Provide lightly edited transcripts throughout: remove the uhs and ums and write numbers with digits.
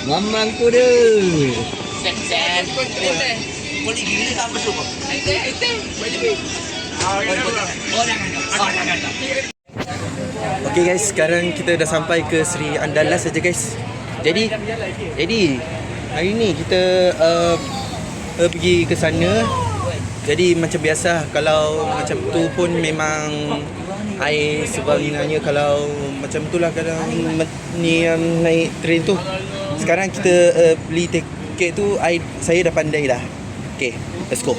Mamang tu dia. Okay guys, sekarang kita dah sampai ke Sri Andalas saja guys. Jadi hari ni kita pergi ke sana. Jadi macam biasa, kalau macam tu pun memang air sebenarnya kalau macam tu lah kadang ni yang naik train tu. Sekarang kita beli tiket tu, saya dah pandai dah. Okay, let's go.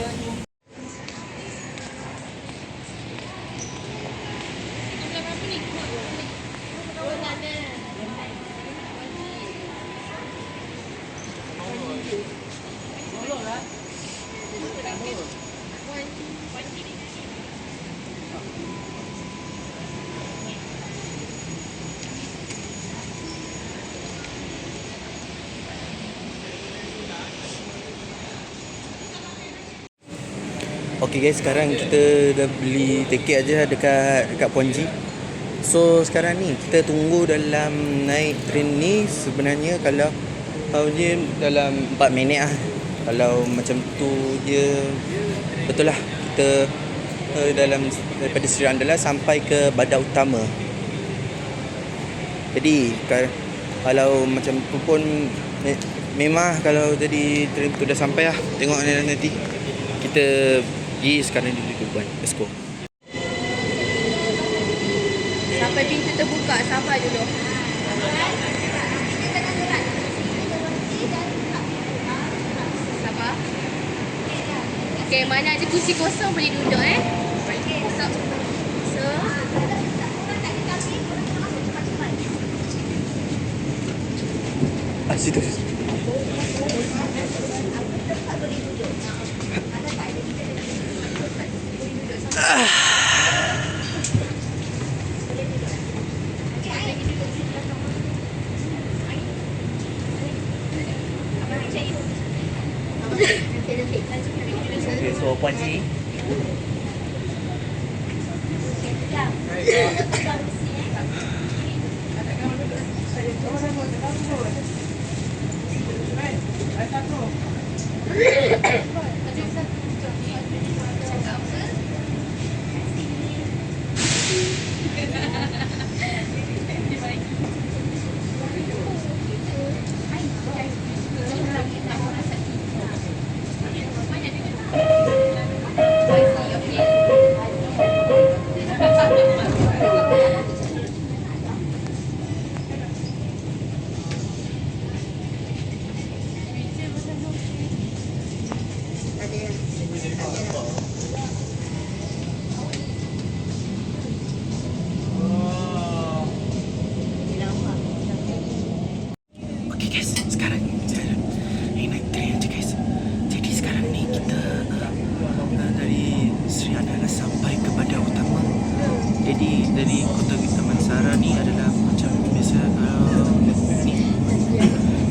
Okay guys, sekarang kita dah beli tiket aja dekat Ponji. So sekarang ni kita tunggu dalam naik train ni sebenarnya kalau dia dalam 4 minit lah. Kalau macam tu dia betul lah kita daripada Sri Andalas sampai ke Bandar Utama. Jadi kalau macam tu pun memang kalau jadi train tu dah sampai lah. Tengok nanti kita pergi sekarang dulu Tuban. Let's go. Sampai pintu terbuka, sabar dulu. Sabar. Okey, mana ada kursi kosong boleh duduk So. Situ. Okay, so Ponji. Dari Kota Damansara ni adalah macam biasa ni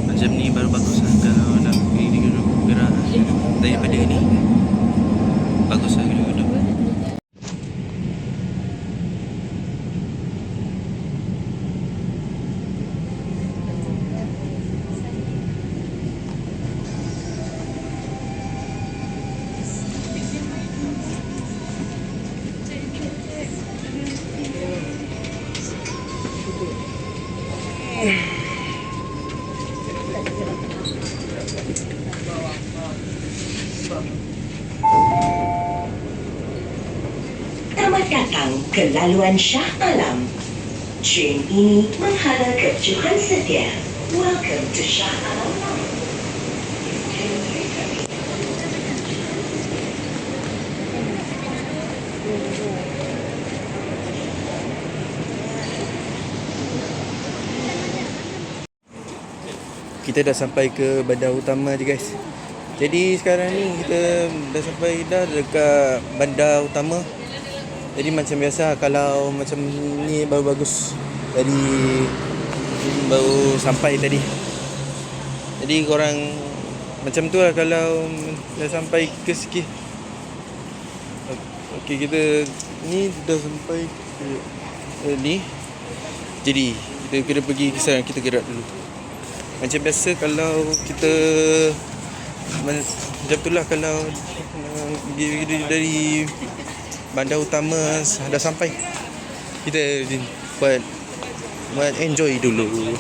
macam ni baru bagus lah kalau nak gerak daripada ni bagus lah gedung-gedung. Selamat datang ke laluan Shah Alam. Train ini menghala ke Johan Setia. Welcome to Shah Alam. kita dah sampai ke bandar utama je guys. Jadi sekarang ni kita dah sampai dah dekat bandar utama. Jadi macam biasa kalau macam ni baru bagus. Tadi baru sampai tadi. Jadi korang macam tu lah kalau dah sampai ke sikit. Okey, kita ni dah sampai ke ni. Jadi kita kena pergi ke sana, kita gerak dulu. Macam biasa kalau kita macam tu lah kalau dari bandar utama dah sampai, kita buat enjoy dulu.